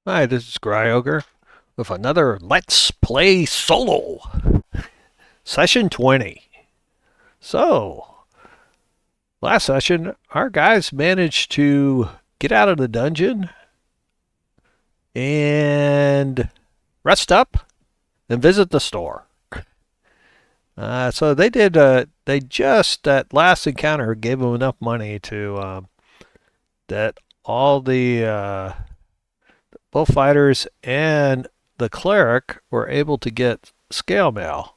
Hi, this is Ogre with another Let's Play Solo, Session 20. So, last session, our guys managed to get out of the dungeon and rest up and visit the store. So they did, that last encounter gave them enough money that all both fighters and the cleric were able to get scale mail.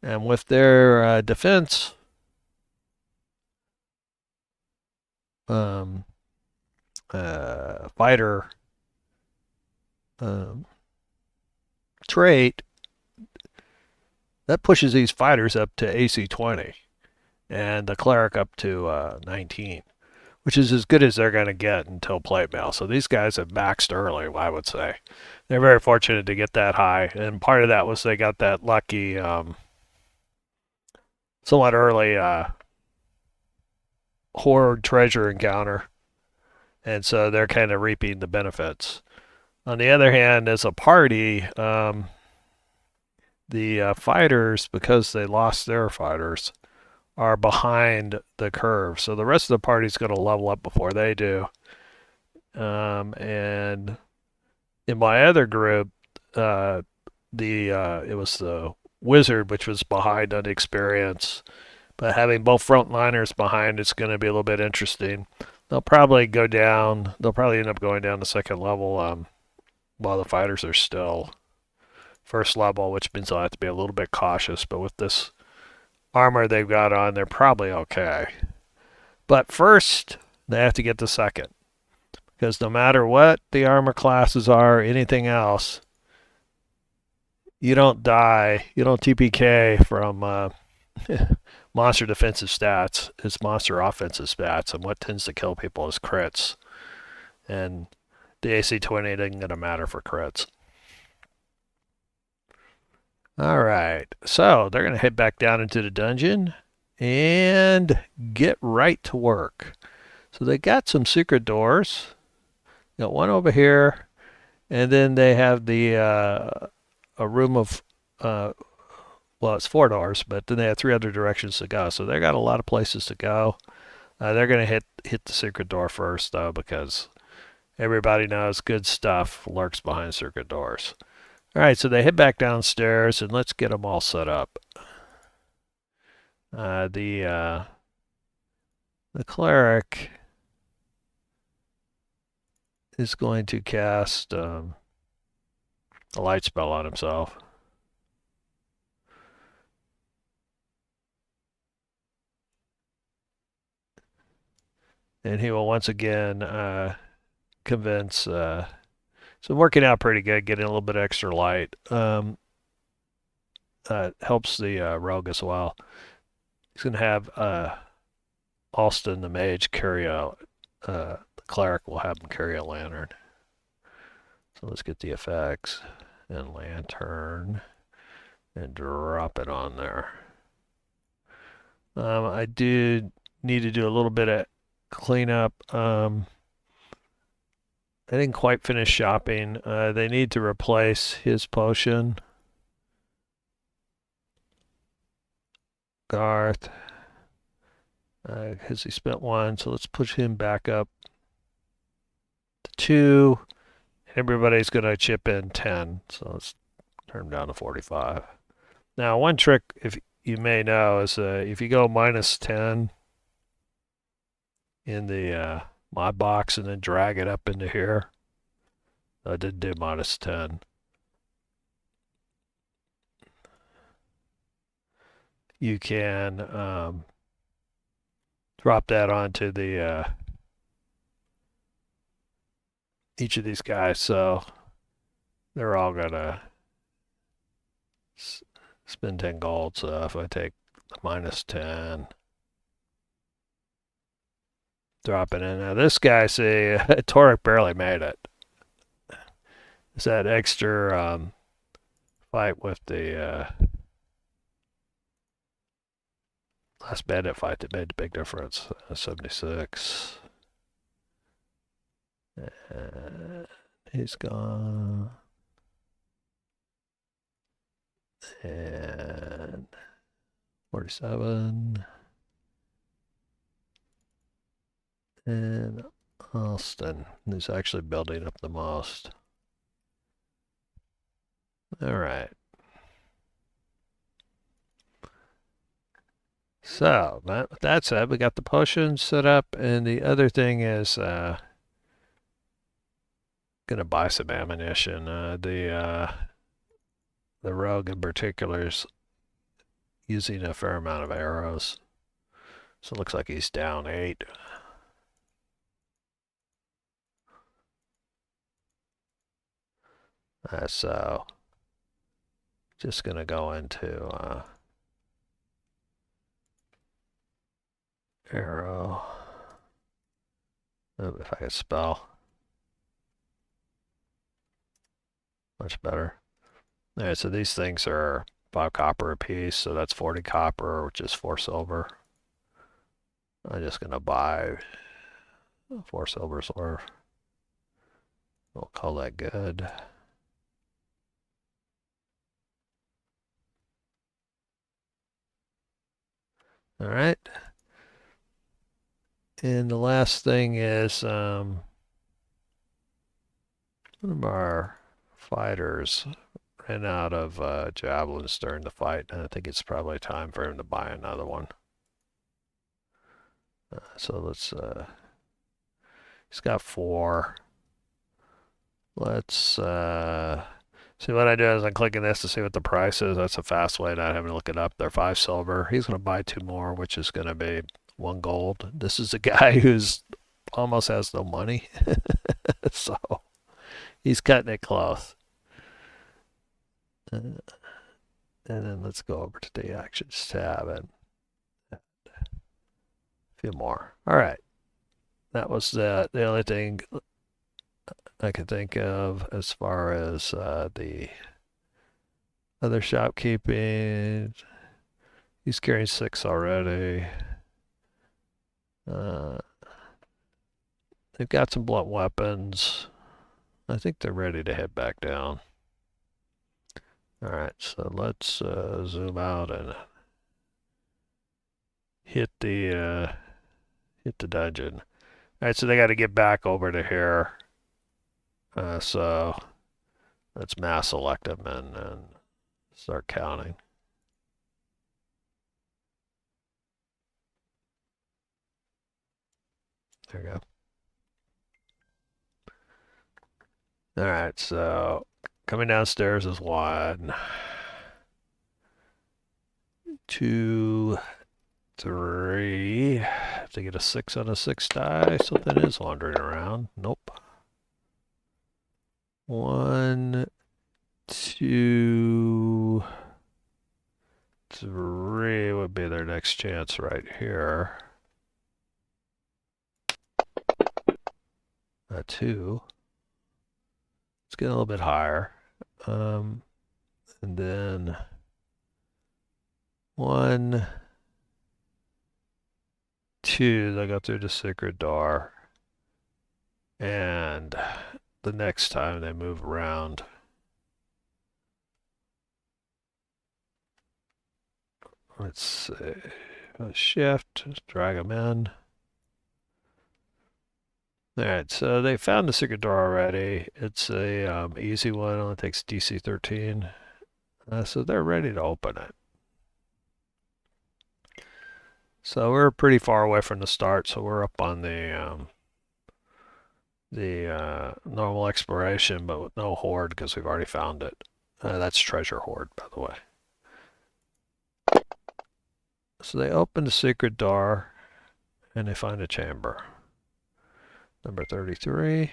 And with their defense um, fighter um, trait, that pushes these fighters up to AC 20 and the cleric up to 19, which is as good as they're going to get until plate mail. So these guys have maxed early, I would say. They're very fortunate to get that high. And part of that was they got that lucky, somewhat early horde treasure encounter. And so they're kind of reaping the benefits. On the other hand, as a party, the fighters, because they lost their fighters, are behind the curve. So the rest of the party's going to level up before they do. And in my other group, it was the wizard, which was behind on experience. But having both frontliners behind, it's going to be a little bit interesting. They'll probably go down. They'll probably end up going down to second level while the fighters are still first level, which means they'll have to be a little bit cautious. But with this armor they've got on, they're probably okay. But first, they have to get to second. Because no matter what the armor classes are, anything else, you don't die, you don't TPK from monster defensive stats. It's monster offensive stats, and what tends to kill people is crits. And the AC 20 isn't going to matter for crits. All right, so they're going to head back down into the dungeon and get right to work. So they got some secret doors. Got one over here, and then they have a room of well, it's 4 doors, but then they have 3 other directions to go. So they got a lot of places to go. They're going to hit the secret door first, though, because everybody knows good stuff lurks behind secret doors. All right, so they head back downstairs, and let's get them all set up. The cleric is going to cast a light spell on himself. And he will once again convince. So working out pretty good, getting a little bit extra light. Helps the rogue as well. He's going to have Alston, the mage, carry the cleric will have him carry a lantern. So let's get the effects and lantern and drop it on there. I do need to do a little bit of cleanup. I didn't quite finish shopping. They need to replace his potion. Garth. Because he spent 1, so let's push him back up to 2. Everybody's going to chip in 10, so let's turn him down to 45. Now, one trick, if you may know, is if you go -10 in the mod box and then drag it up into here, I didn't do -10. You can drop that onto the each of these guys, so they're all gonna spend 10 gold. So if I take the -10, drop it in. Now this guy, see, Toric barely made it. It's that extra fight with the last bandit fight that made the big difference. 76. He's gone. And 47. And Austin, who's actually building up the most. All right. So that said, we got the potions set up, and the other thing is gonna buy some ammunition. The rogue in particular is using a fair amount of arrows, so it looks like he's down 8. So just gonna go into arrow. Oh, if I could spell, much better. All right, so these things are 5 copper a piece, so that's 40 copper, which is 4 silver. I'm just gonna buy 4 silver's worth. We'll call that good. All right. And the last thing is one of our fighters ran out of javelins during the fight, and I think it's probably time for him to buy another one. So let's, he's got 4. Let's see what I do is I'm clicking this to see what the price is. That's a fast way, not having to look it up. They're 5 silver. He's going to buy 2 more, which is going to be 1 gold. This is a guy who's almost has no money. So he's cutting it close. And then let's go over to the actions tab and a few more. All right. That was the only thing I could think of as far as the other shopkeeping. He's carrying 6 already. Uh, they've got some blunt weapons. I think they're ready to head back down. All right, so let's zoom out and hit the dungeon. All right, so they got to get back over to here. So let's mass select them and start counting. There we go. All right, so coming downstairs is 1, 2, 3. Have to get a 6 on a 6 die. Something is wandering around. Nope. 1, 2, 3 would be their next chance right here. 2. Let's get a little bit higher. And then 1, 2, they'll go through the secret door. And the next time they move around, let's see, shift, drag them in. All right, so they found the secret door already. It's a easy one, only takes DC 13. So they're ready to open it. So we're pretty far away from the start, so we're up on the normal exploration, but with no hoard because we've already found it. That's treasure hoard, by the way. So they open the secret door, and they find a chamber. Number 33.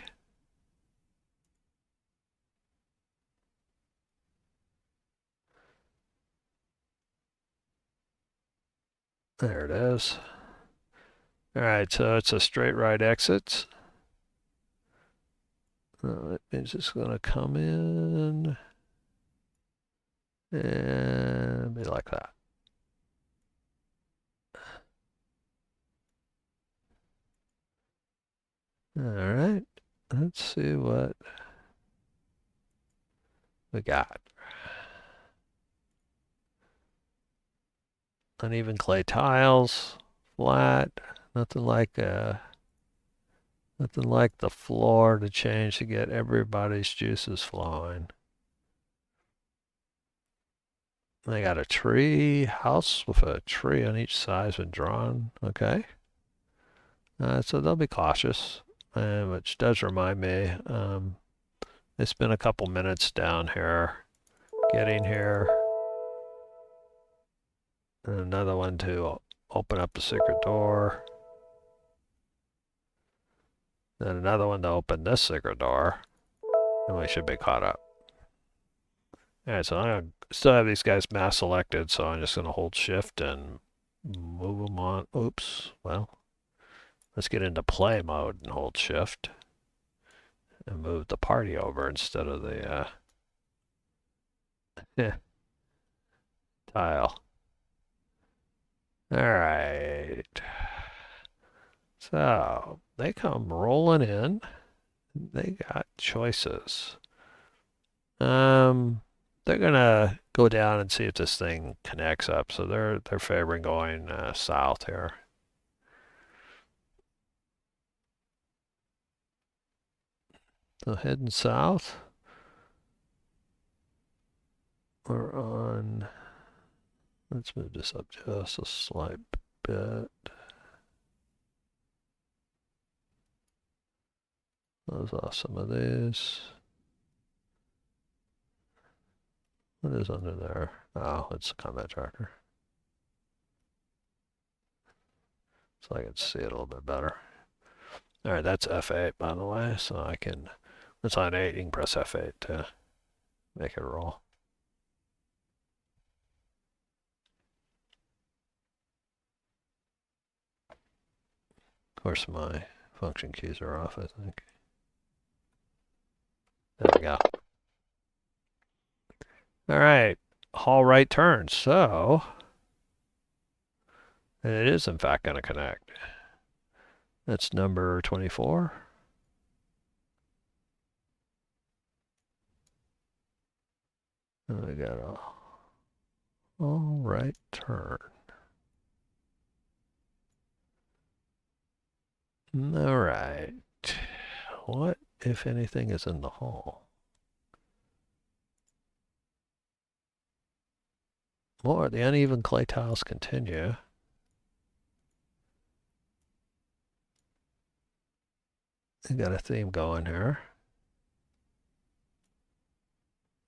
There it is. All right, so it's a straight right exit. That means it's going to come in and be like that. All right, let's see what We got uneven clay tiles, flat, nothing like nothing like the floor to change to get everybody's juices flowing. They got a tree house with a tree on each side been drawn. Okay. So they'll be cautious, which does remind me. They spent a couple minutes down here getting here. And another one to open up the secret door. Then another one to open this secret door. And we should be caught up. Alright, so I'm going to still have these guys mass selected, so I'm just going to hold shift and move them on. Oops. Well, let's get into play mode and hold shift. And move the party over instead of the tile. Alright. So, they come rolling in. They got choices. They're gonna go down and see if this thing connects up. So they're favoring going south here. So heading south. We're on. Let's move this up just a slight bit. Close off some of these. What is under there? Oh, it's a combat tracker. So I can see it a little bit better. Alright, that's F8 by the way, so I can, it's on 8, you can press F8 to make it roll. Of course my function keys are off, I think. There we go. Alright, haul right turn, so it is in fact going to connect. That's number 24. And we got a all right turn. All right. What, if anything, is in the hall? More. The uneven clay tiles continue. We got a theme going here.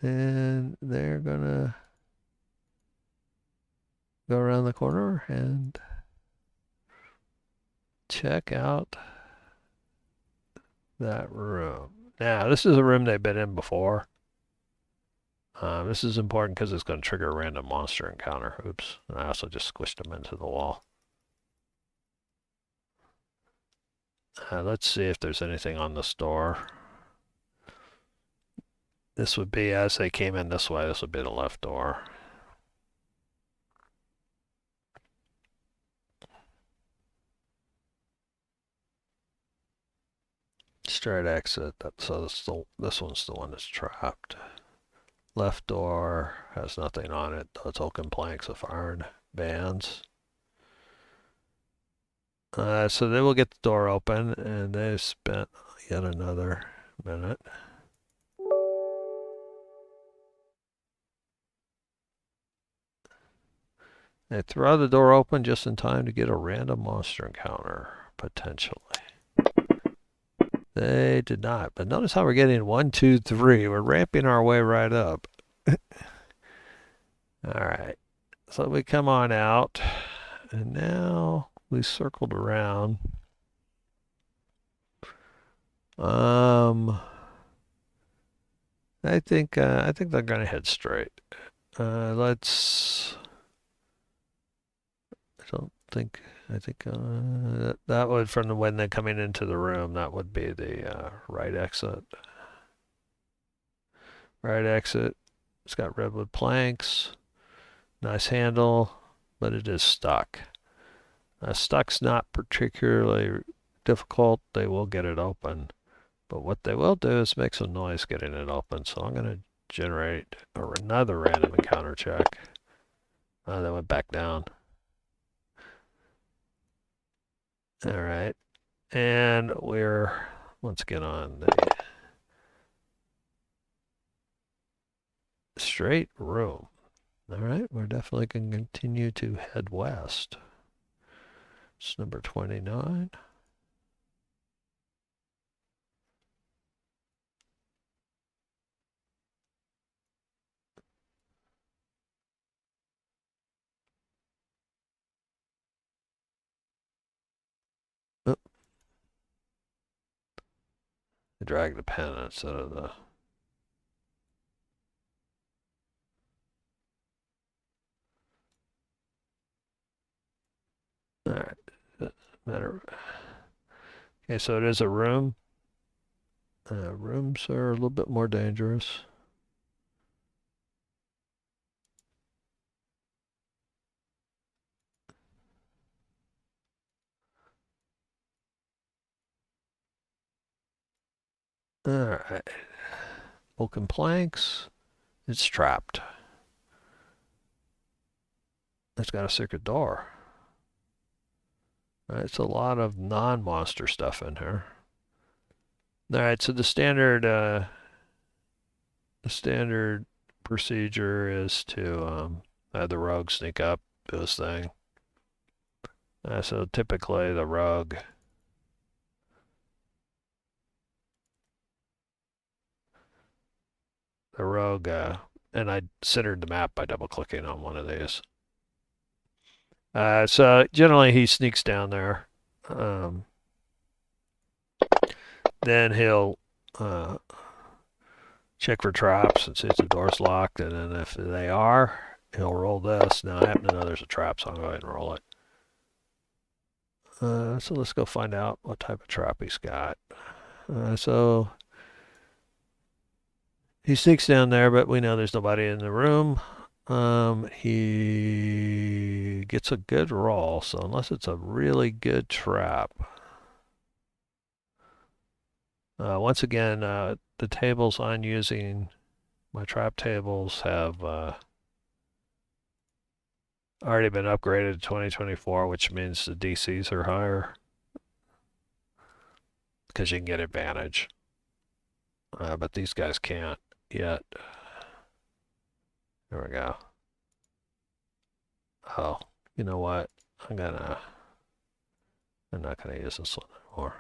And they're gonna go around the corner and check out that room. Now, this is a room they've been in before. This is important because it's going to trigger a random monster encounter. Oops. And I also just squished them into the wall. Let's see if there's anything on this door. This would be as they came in this way. This would be the left door. Straight exit. So this one's the one that's trapped. Left door has nothing on it. It's oaken planks with iron bands. So they will get the door open, and they've spent yet another minute. They throw the door open just in time to get a random monster encounter, potentially. They did not, but notice how we're getting 1, 2, 3. We're ramping our way right up. Alright, so we come on out, and now we circled around. I think they're gonna head straight. Let's. I think that would, from when they're coming into the room, that would be the right exit. Right exit. It's got redwood planks. Nice handle, but it is stuck. Stuck's not particularly difficult. They will get it open. But what they will do is make some noise getting it open. So I'm going to generate another random encounter check. That went back down. All right. And we're once again on the straight room. All right. We're definitely going to continue to head west. It's number 29. Oh, I dragged the pen instead of the. All right. Matter. Okay, so it is a room. Rooms are a little bit more dangerous. All right. Oaken planks. It's trapped. It's got a secret door. All right, it's a lot of non-monster stuff in here. All right, so the standard procedure is to have the rogue sneak up, do his thing. So typically the rogue and I centered the map by double clicking on one of these. So generally he sneaks down there. Then he'll check for traps and see if the door's locked, and then if they are, he'll roll this. Now I happen to know there's a trap, so I'll go ahead and roll it. So let's go find out what type of trap he's got. So he sneaks down there, but we know there's nobody in the room. He gets a good roll, so unless it's a really good trap. Once again, the tables I'm using, my trap tables have already been upgraded to 2024, which means the DCs are higher because you can get advantage. But these guys can't yet. There we go. Oh, you know what? I'm not gonna use this one anymore.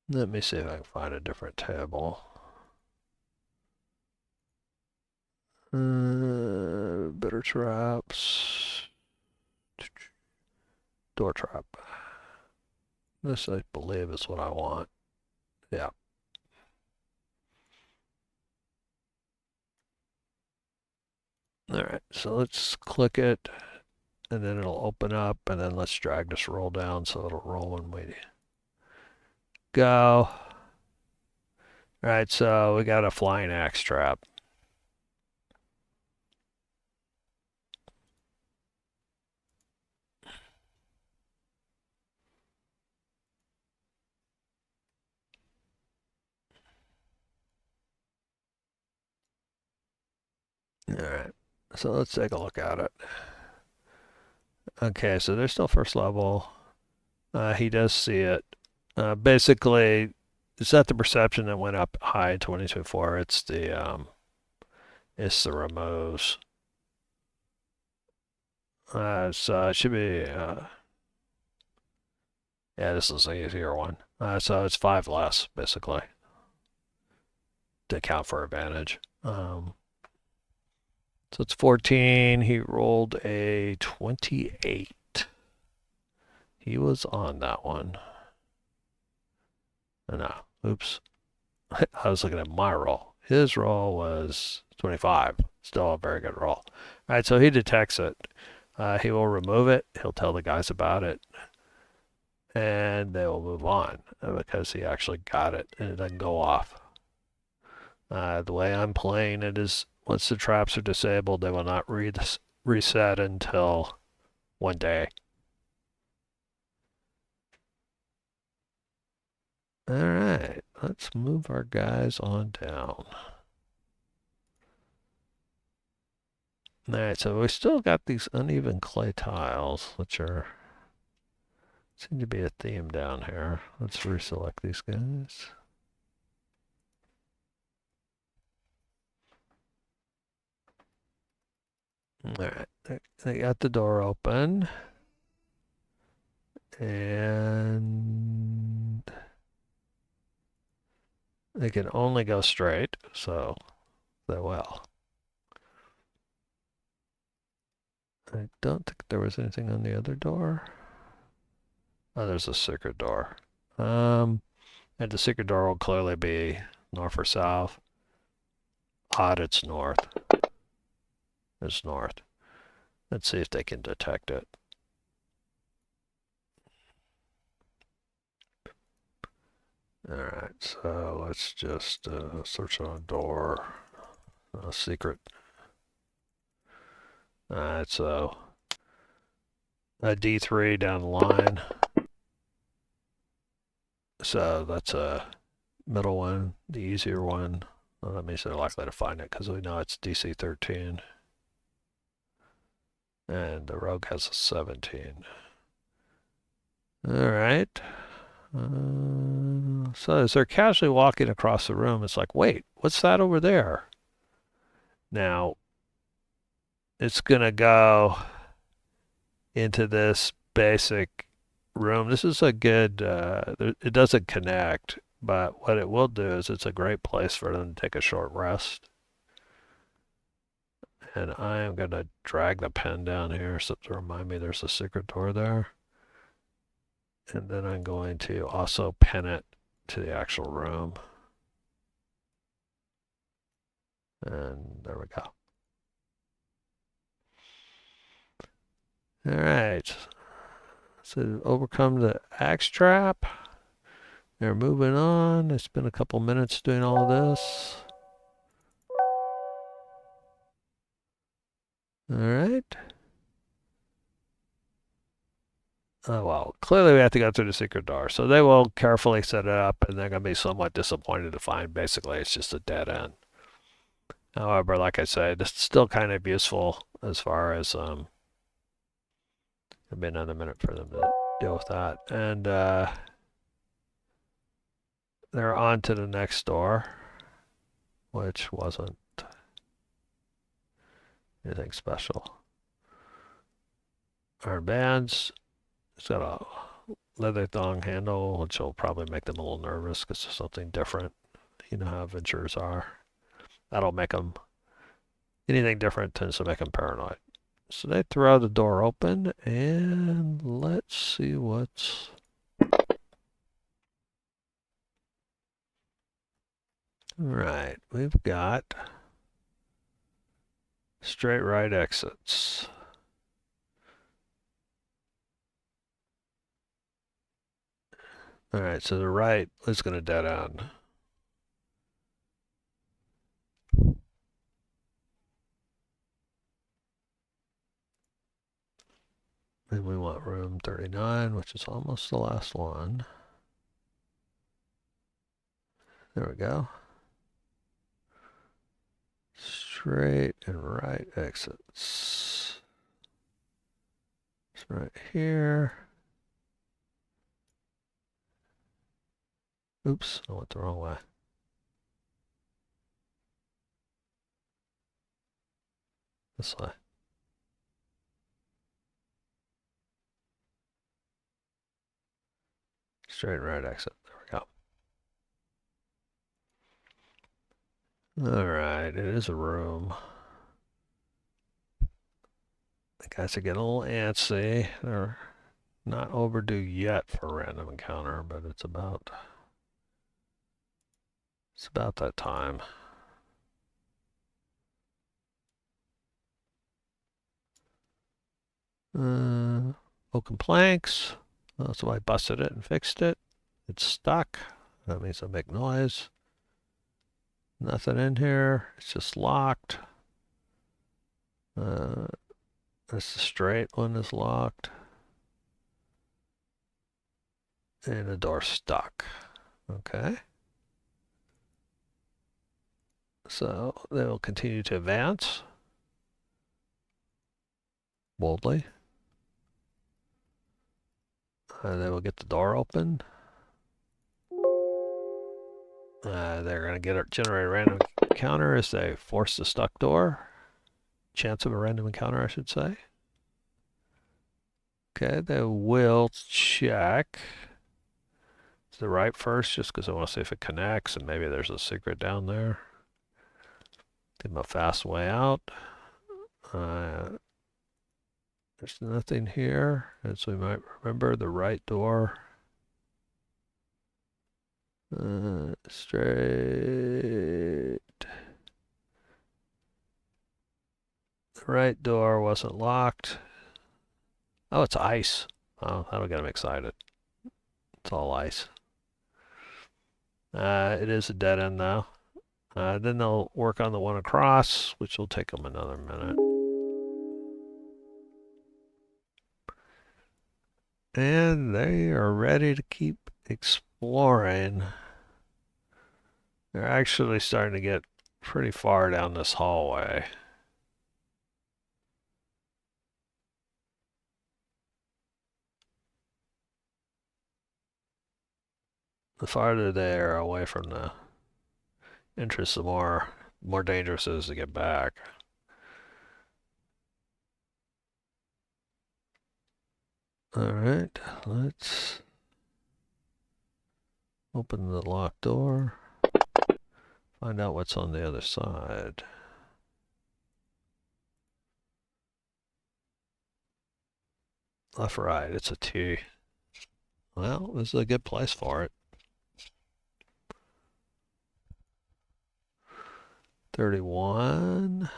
Let me see if I can find a different table. Better traps. Door trap. This, I believe, is what I want. Yeah. All right, so let's click it, and then it'll open up, and then let's drag this roll down so it'll roll when we go. All right, so we got a flying axe trap. All right, so let's take a look at it. Okay, so there's still first level. He does see it. Basically, it's not the perception that went up high in 2024. It's the removes. So it should be. Yeah, this is the easier one. So it's 5 less basically to account for advantage. So it's 14. He rolled a 28. He was on that one. No, oops. I was looking at my roll. His roll was 25. Still a very good roll. All right, so he detects it. He will remove it. He'll tell the guys about it. And they will move on because he actually got it and it doesn't go off. The way I'm playing it is once the traps are disabled, they will not reset until one day. All right, let's move our guys on down. All right, so we still got these uneven clay tiles, which are seem to be a theme down here. Let's reselect these guys. All right, they got the door open, and they can only go straight, so they will. I don't think there was anything on the other door. Oh, there's a secret door. And the secret door will clearly be north or south. Odd, it's north. It's north. Let's see if they can detect it. Alright, so let's just search on a door. A secret. Alright, so a D3 down the line. So that's a middle one, the easier one. Well, that means they're likely to find it because we know it's DC 13. And the rogue has a 17. Alright. So as they're casually walking across the room, it's like, wait, what's that over there? Now, it's going to go into this basic room. This is a good, it doesn't connect, but what it will do is it's a great place for them to take a short rest. And I am going to drag the pen down here so to remind me there's a secret door there. And then I'm going to also pin it to the actual room. And there we go. All right. So overcome the axe trap. They're moving on. It's been a couple minutes doing all this. All right. Oh, well, clearly we have to go through the secret door. So they will carefully set it up, and they're going to be somewhat disappointed to find basically it's just a dead end. However, like I said, it's still kind of useful as far as it'll be another minute for them to deal with that. And they're on to the next door, which wasn't anything special. Armbands. It's got a leather thong handle, which will probably make them a little nervous because it's something different. You know how adventurers are. That'll make them, anything different tends to make them paranoid. So they throw the door open, and let's see what's... Right, we've got straight right exits. All right, so the right is going to dead end. And we want room 39, which is almost the last one. There we go. Straight and right exits. It's right here. Oops, I went the wrong way. This way. Straight right exit. There we go. Alright, it is a room. The guys are getting a little antsy. They're not overdue yet for a random encounter, but it's about that time. Oaken planks. So I busted it and fixed it. It's stuck. That means I make noise. Nothing in here. It's just locked. This straight one is locked. And the door's stuck. Okay. So they will continue to advance boldly. They will get the door open. They're going to generate a random encounter as they force the stuck door. Chance of a random encounter, I should say. Okay, they will check. Is the right first, just because I want to see if it connects, and maybe there's a secret down there. Give them a fast way out. There's nothing here, as we might remember. The right door. Straight. The right door wasn't locked. Oh, it's ice. Oh, that'll get them excited. It's all ice. It is a dead end though. Then they'll work on the one across, which will take them another minute. And they are ready to keep exploring. They're actually starting to get pretty far down this hallway. The farther they are away from the entrance, the more dangerous it is to get back. All right, let's open the locked door. Find out what's on the other side. Left, right, it's a T. Well, this is a good place for it. 31.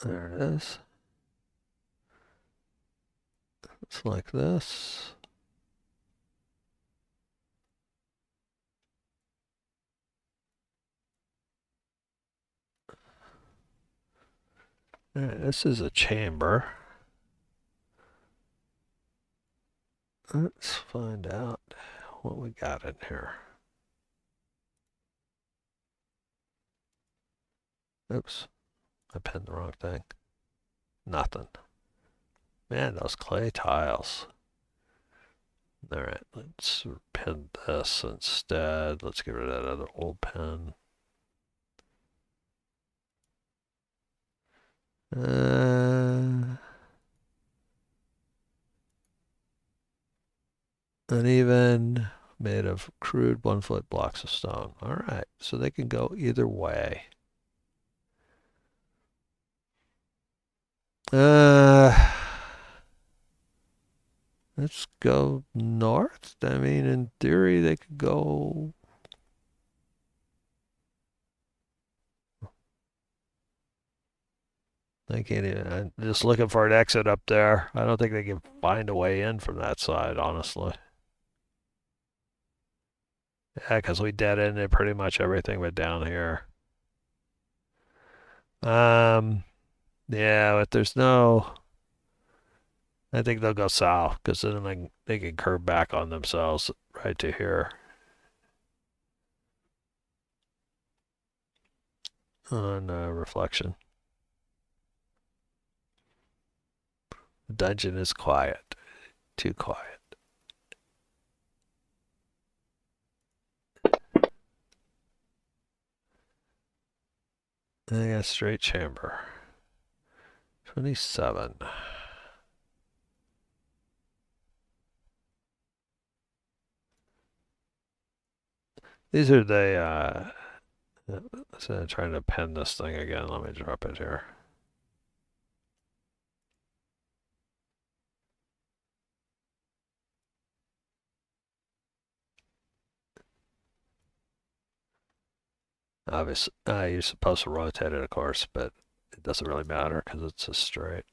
There it is. It's like this. All right, this is a chamber. Let's find out what we got in here. Oops, I pinned the wrong thing. Nothing. Man, those clay tiles. All right, let's pin this instead. Let's get rid of that other old pin. Uneven, made of crude 1-foot blocks of stone. All right, so they can go either way. Let's go north. I mean, in theory, they could go. They can't even. I'm just looking for an exit up there. I don't think they can find a way in from that side, honestly. Yeah, because we dead ended pretty much everything but down here. Yeah, but there's no. I think they'll go south because then they can curve back on themselves right to here. On reflection. The dungeon is quiet. Too quiet. And I got a straight chamber. 27. These are the, so I'm trying to pen this thing again. Let me drop it here. Obviously, you're supposed to rotate it, of course, but it doesn't really matter because it's a straight.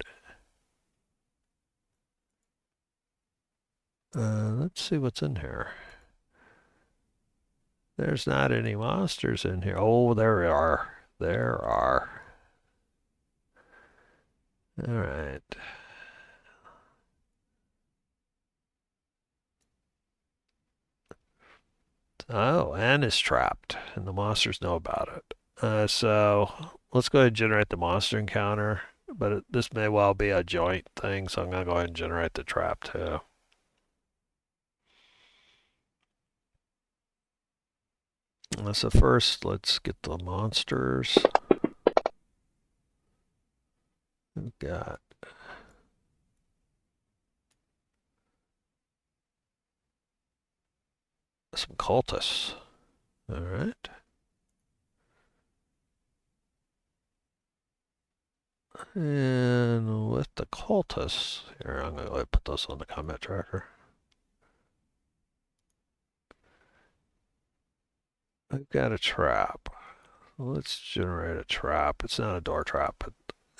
Let's see what's in here. There's not any monsters in here. Oh, there are. There are. All right. Oh, N is trapped, and the monsters know about it. So let's go ahead and generate the monster encounter, but this may well be a joint thing, so I'm going to go ahead and generate the trap too. So first, let's get the monsters. We've got some cultists. All right. And with the cultists, here, I'm going to put those on the combat tracker. I've got a trap. Let's generate a trap. It's not a door trap, but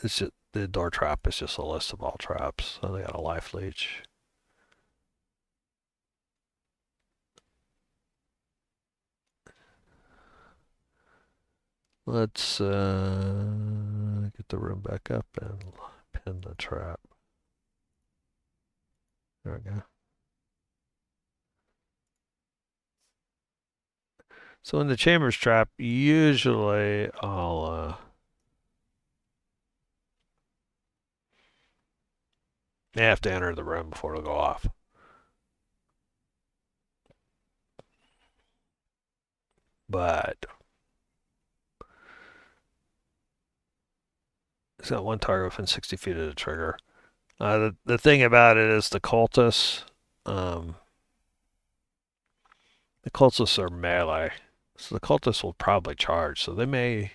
it's just, the door trap is just a list of all traps. So they got a life leech. Let's get the room back up and pin the trap. There we go. So in the chambers trap, usually I'll have to enter the room before it'll go off. But it's got one target within 60 feet of the trigger. The thing about it is um, the cultists are melee, so the cultists will probably charge. So they may,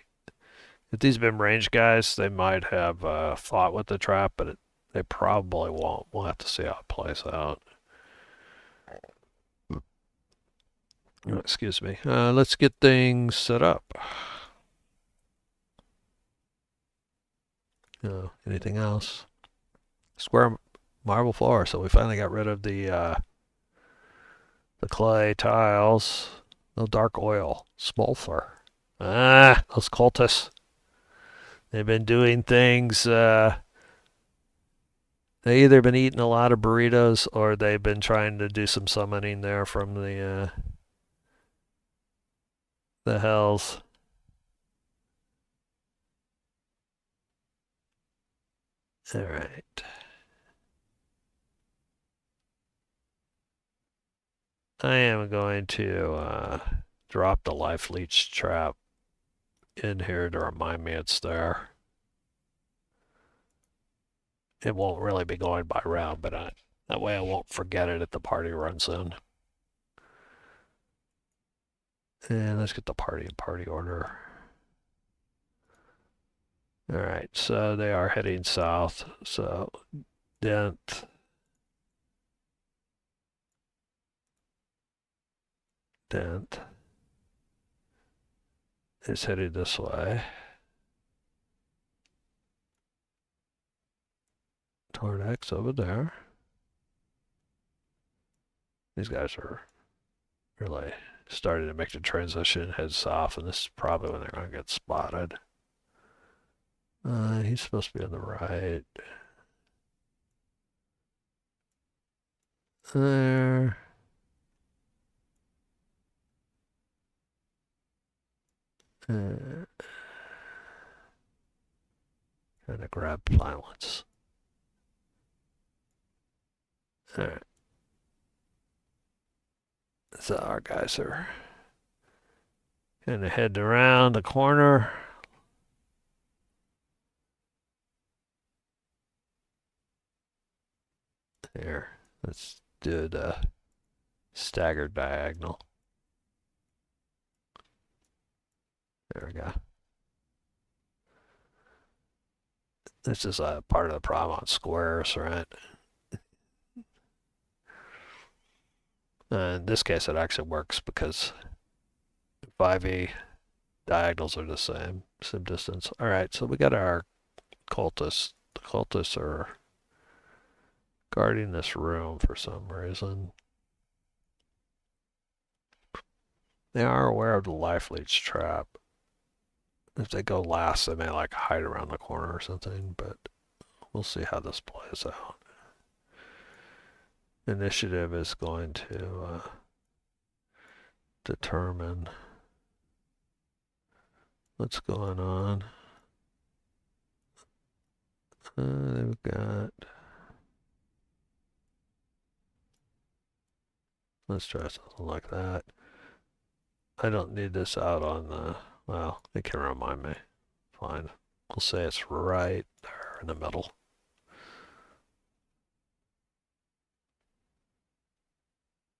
if these have been ranged guys, they might have fought with the trap, but they probably won't. We'll have to see how it plays out. Oh, excuse me. Let's get things set up. Anything else? Square marble floor. So we finally got rid of the clay tiles. No dark oil. Smolfer. Those cultists. They've been doing things. They either been eating a lot of burritos or they've been trying to do some summoning there from the hells. All right. I am going to drop the life leech trap in here to remind me it's there. It won't really be going by round, but that way I won't forget it if the party runs in. And let's get the party in party order. All right, so they are heading south. So Dent is headed this way. Tordex over there. These guys are really starting to make the transition, head south, and this is probably when they're going to get spotted. He's supposed to be on the right. There. Trying to grab violence. Alright. So our guys are kind of heading around the corner. Here. Let's do the staggered diagonal. There we go. This is a part of the problem on squares, right? In this case, it actually works because 5e diagonals are the same distance. All right, so we got our cultists. The cultists are guarding this room for some reason. They are aware of the life leech trap. If they go last, they may like hide around the corner or something, but we'll see how this plays out. Initiative is going to determine what's going on. They've got. Let's try something like that. I don't need this out on the. Well, it can remind me. Fine. We'll say it's right there in the middle.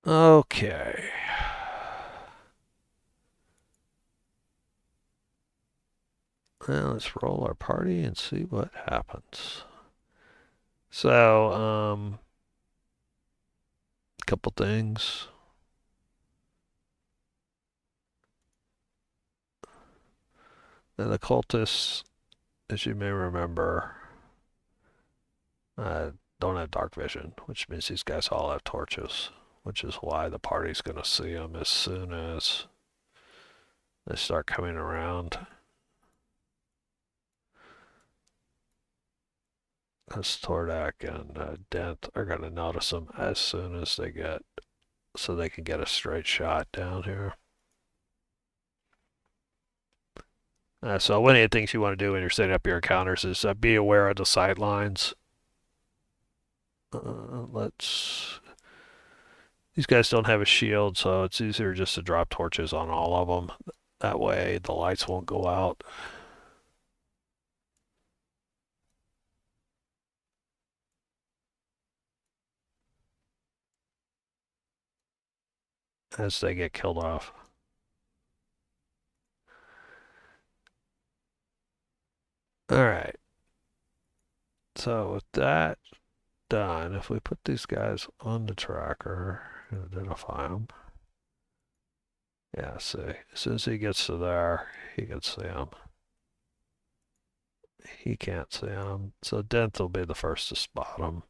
Okay. Now let's roll our party and see what happens. So, a couple things. And the cultists, as you may remember, don't have dark vision, which means these guys all have torches, which is why the party's going to see them as soon as they start coming around. Because Tordak and Dent are going to notice them as soon as they get, so they can get a straight shot down here. So one of the things you want to do when you're setting up your encounters is be aware of the sight lines. Let's. These guys don't have a shield, so it's easier just to drop torches on all of them. That way the lights won't go out. As they get killed off. Alright. So with that done, if we put these guys on the tracker and identify them. Yeah, see. As soon as he gets to there, he can see them. He can't see them. So Dent will be the first to spot them.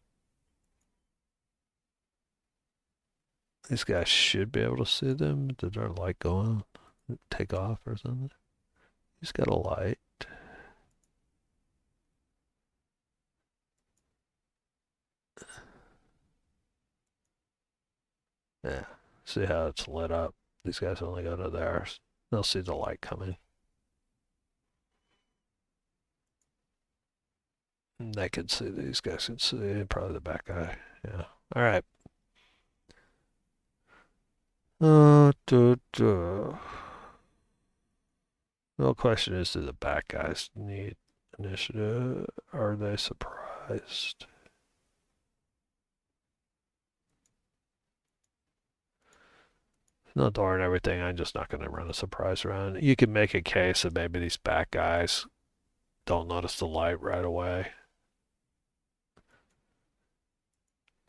These guys should be able to see them. Did their light go on? Take off or something? He's got a light. Yeah. See how it's lit up? These guys only go to theirs. They'll see the light coming. They can see, these guys can see, probably the back guy. Yeah. All right. The real question is, do the back guys need initiative? Are they surprised? No door and everything. I'm just not going to run a surprise round. You can make a case that maybe these back guys don't notice the light right away.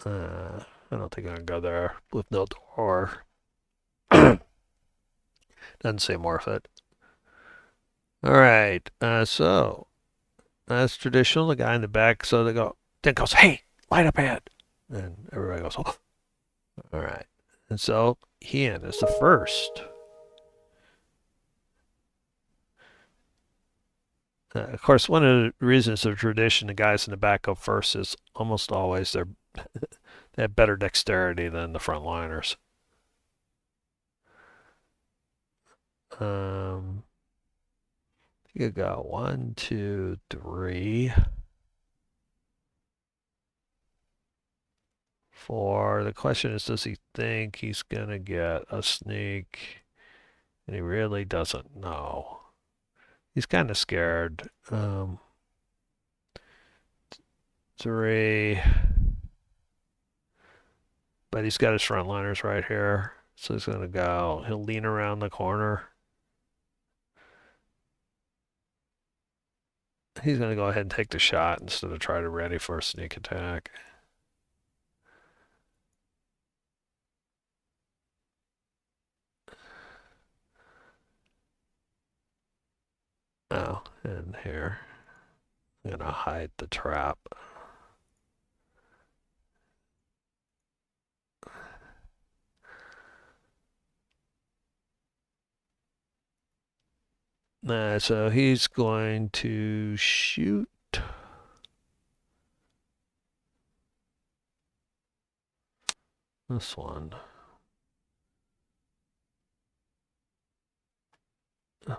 I don't think I can go there with no door. Doesn't seem worth it. All right. So that's traditional. The guy in the back. So they go. Then goes, "Hey, light up ahead," and everybody goes, "Oh." All right. And so Ian is the first. Of course, one of the reasons of tradition, the guys in the back go first is almost always they have better dexterity than the frontliners. You got 1, 2, 3, 4. The question is, does he think he's gonna get a sneak? And he really doesn't know. He's kind of scared. 3. But he's got his frontliners right here. So he's gonna go. He'll lean around the corner. He's gonna go ahead and take the shot instead of try to ready for a sneak attack. Oh, and here. I'm gonna hide the trap. So he's going to shoot. This one.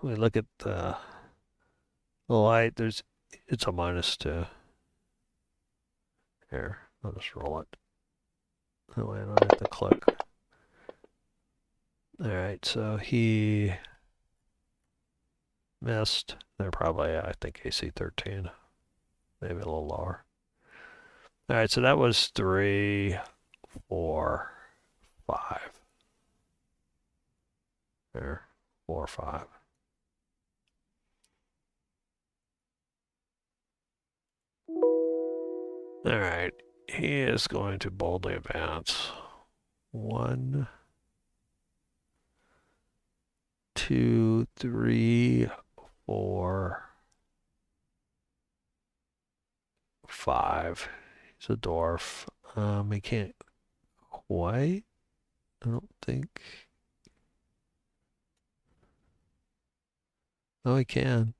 we look at the light. It's a -2. Here, I'll just roll it. That way I don't have to click. All right, so he missed. They're probably, I think, AC 13, maybe a little lower. All right, so that was 3, 4, 5. There, 4, 5. All right, he is going to boldly advance. 1, 2, 3, 4, 5. He's a dwarf. He can't quite. I don't think. Oh, he can.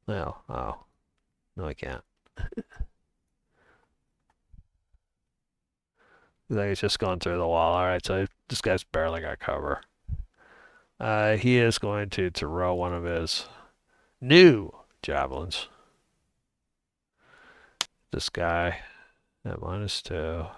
No. Oh, no, he can't. Like he's just going through the wall. All right, so this guy's barely got cover. He is going to throw one of his new javelins. This guy at -2.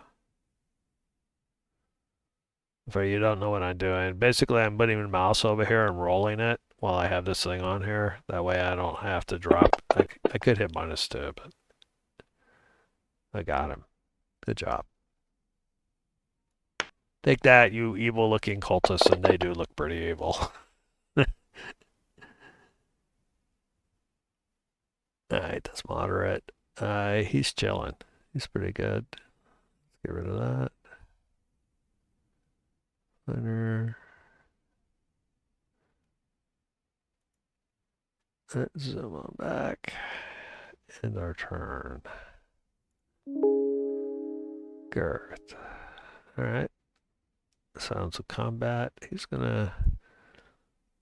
For you don't know what I'm doing, basically I'm putting my mouse over here and rolling it while I have this thing on here. That way I don't have to drop. I could hit -2, but I got him. Good job. Take that, you evil-looking cultists, and they do look pretty evil. Alright, that's moderate. He's chilling. He's pretty good. Let's get rid of that. Runner. Let's zoom on back. End our turn. Girth. Alright. Sounds of combat. He's gonna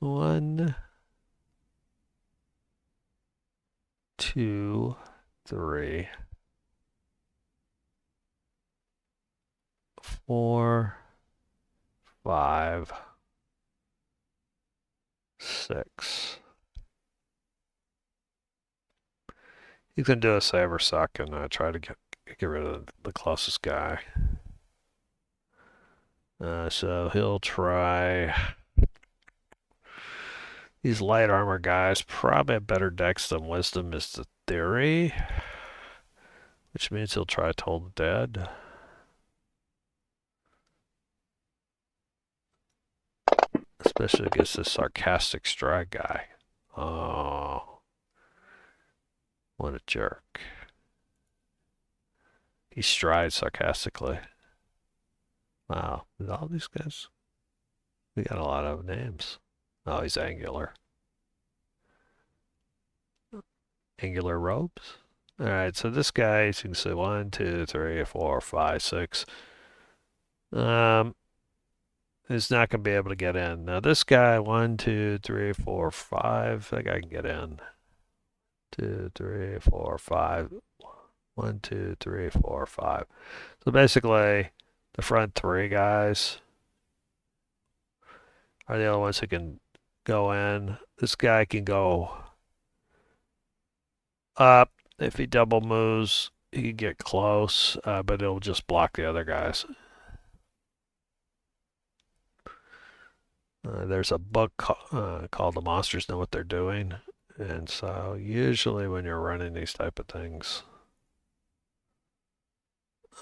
1, 2, 3, 4, 5, 6. You can do a saber suck and try to get rid of the closest guy. So he'll try. These light armor guys probably have better dex than wisdom is the theory, which means he'll try Toll the Dead. Especially against this sarcastic stride guy. Oh, what a jerk. He strides sarcastically. Wow, all these guys, we got a lot of names. Oh, he's angular. Angular robes? Alright, so this guy, as you can see, 1, 2, 3, 4, 5, 6. Is not going to be able to get in. Now this guy, 1, 2, 3, 4, 5. That guy can get in. 2, 3, 4, 5. 1, 2, 3, 4, 5. So basically, the front 3 guys are the only ones who can go in. This guy can go up. If he double moves, he can get close, but it'll just block the other guys. There's a book called The Monsters Know What They're Doing. And so usually when you're running these type of things,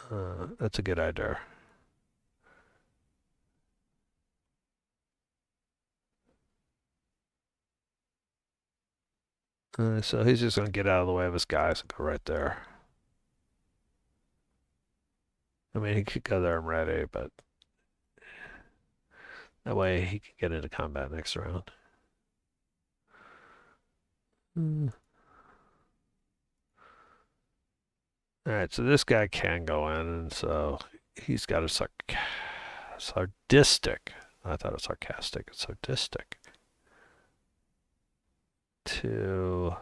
that's a good idea. So he's just going to get out of the way of his guys and go right there. I mean, he could go there and ready, but that way he can get into combat next round. Alright, so this guy can go in, and so he's got a sadistic. I thought it was sarcastic. It's sadistic. 2,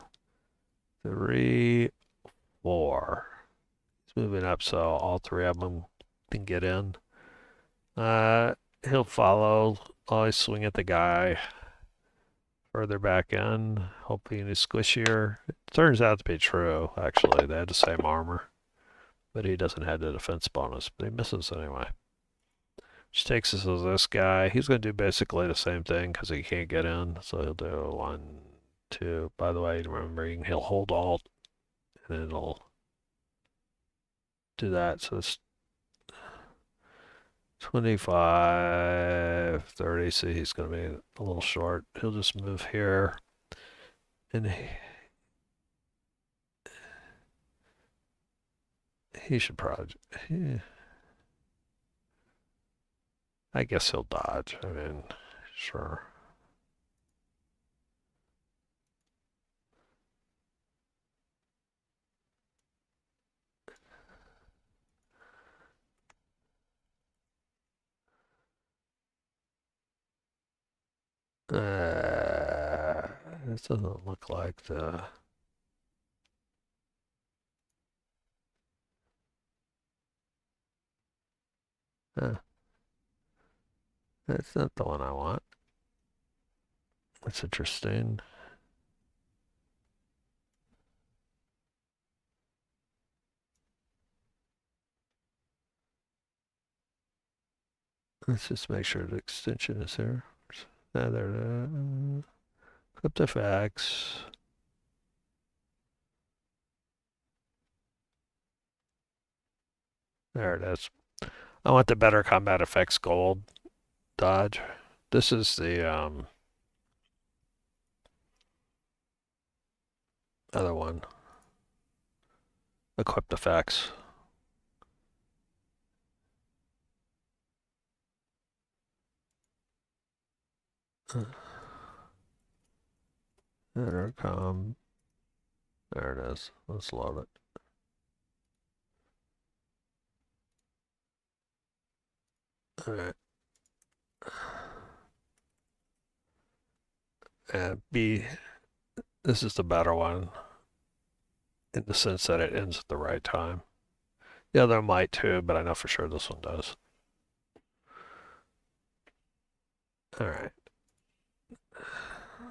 3, 4. He's moving up, so all 3 of them can get in. He'll follow. Always swing at the guy further back in, hoping he's squishier. It turns out to be true, actually. They had the same armor, but he doesn't have the defense bonus, but he misses anyway. Which takes us to this guy. He's going to do basically the same thing because he can't get in, so he'll do 1, 2. By the way, remember, he'll hold Alt, and it'll do that. So it's 25, 30. See, he's going to be a little short. He'll just move here. And he should probably. I guess he'll dodge. I mean, sure. This doesn't look like the. Uh, that's not the one I want. That's interesting. Let's just make sure the extension is here. There. Clip effects. There it is. I want the better combat effects gold dodge. This is the other one. Equipped effects. Intercom. There it is. Let's load it. Alright. And B, this is the better one in the sense that it ends at the right time. The other might too, but I know for sure this one does. Alright.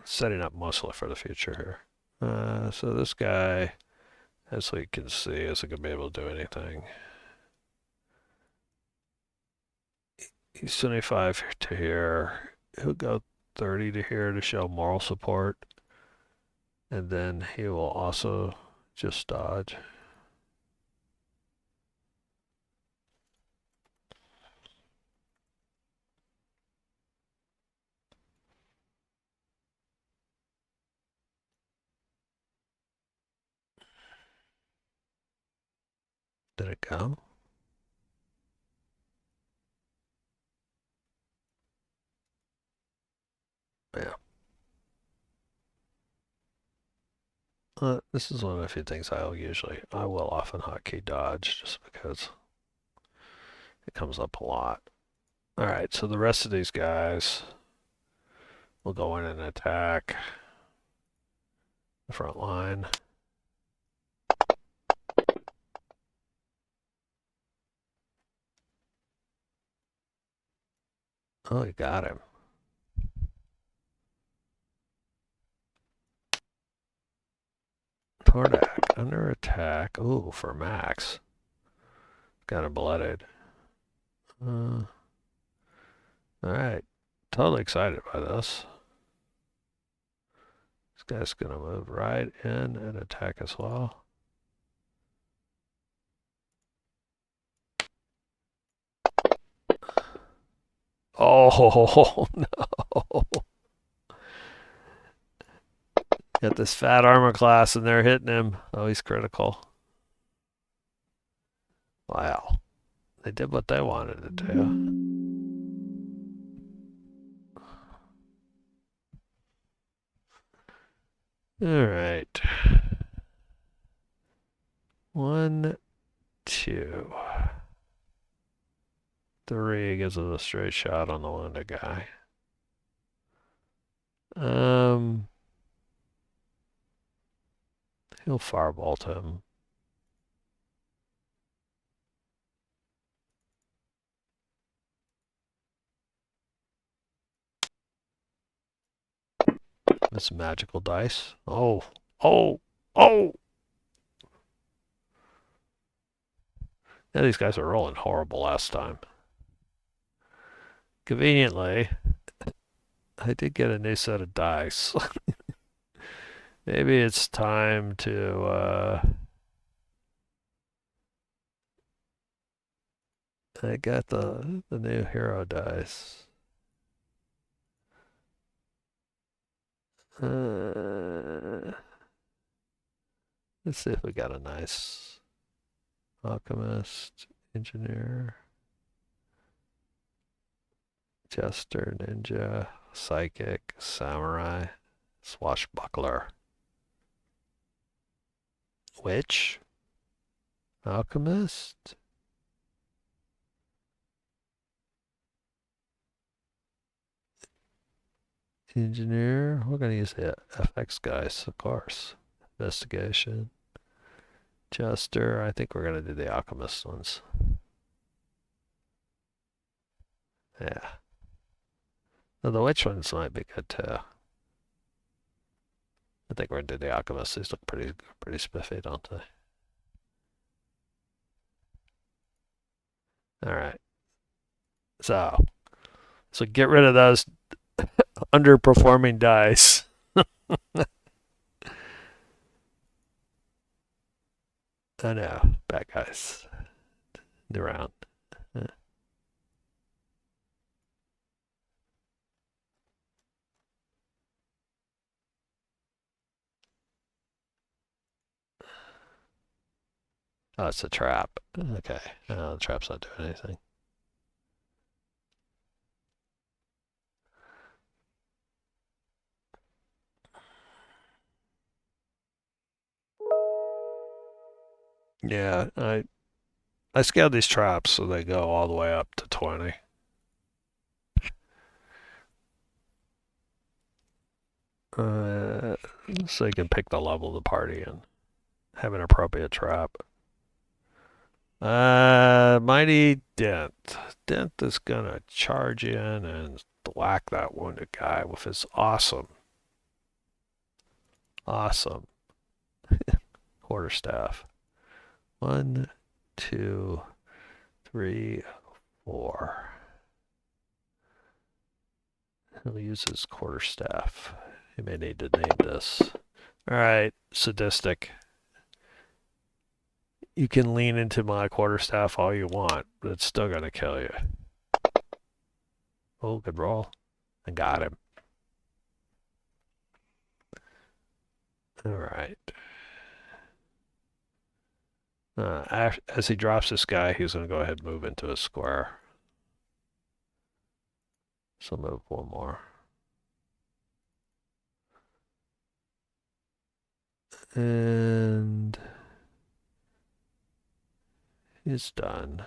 Setting up mostly for the future here. So this guy, as we can see, isn't going to be able to do anything. He's 25 to here. He'll go 30 to here to show moral support. And then he will also just dodge. Did it go? Yeah. This is one of the few things I will often hotkey dodge just because it comes up a lot. Alright, so the rest of these guys will go in and attack the front line. Oh, you got him. Tordak, under attack. Ooh, for max. Got him blooded. Alright. Totally excited by this. This guy's gonna move right in and attack as well. Oh, no. Got this fat armor class and they're hitting him. Oh, he's critical. Wow. They did what they wanted to do. Alright. 1, 2, 3 gives us a straight shot on the wounded guy. He'll firebolt him. That's magical dice. Oh, oh, oh! Yeah, these guys are rolling horrible last time. Conveniently, I did get a new set of dice. Maybe it's time to, I got the new hero dice. Uh, let's see if we got a nice alchemist, engineer, jester, ninja, psychic, samurai, swashbuckler, witch, alchemist. Engineer. We're gonna use the FX guys, of course. Investigation. Jester. I think we're gonna do the alchemist ones. Yeah. Well, the witch ones might be good too. I think we're gonna do the alchemist. These look pretty spiffy, don't they? All right. So get rid of those underperforming dice. I know. Bad guys. The round. Yeah. Oh, it's a trap. Okay. The trap's not doing anything. Yeah, I scaled these traps so they go all the way up to 20. Uh, so you can pick the level of the party and have an appropriate trap. Mighty Dent. Dent is gonna charge in and whack that wounded guy with his awesome quarterstaff. 1, 2, 3, 4. He'll use his quarterstaff. He may need to name this. All right, sadistic. You can lean into my quarterstaff all you want, but it's still gonna kill you. Oh, good roll. I got him. All right. As he drops this guy, he's going to go ahead and move into a square. So move one more. And he's done.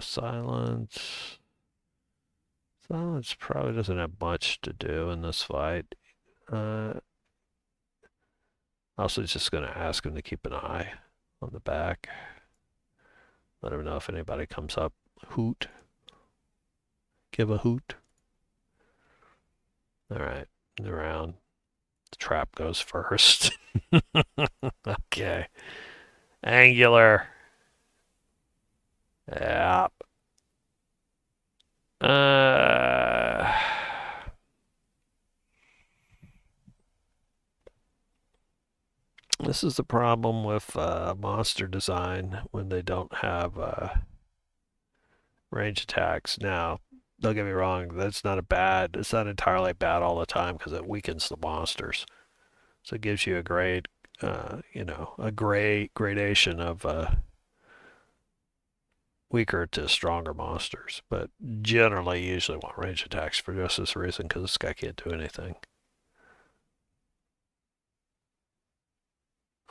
Silence. Silence probably doesn't have much to do in this fight. Also, just going to ask him to keep an eye on the back. Let him know if anybody comes up. Hoot. Give a hoot. All right. The round. The trap goes first. Okay. Angular. Yep. This is the problem with monster design when they don't have range attacks. Now, don't get me wrong, that's not it's not entirely bad all the time because it weakens the monsters. So it gives you a grade, a gradation of weaker to stronger monsters. But generally, you usually want range attacks for just this reason because this guy can't do anything.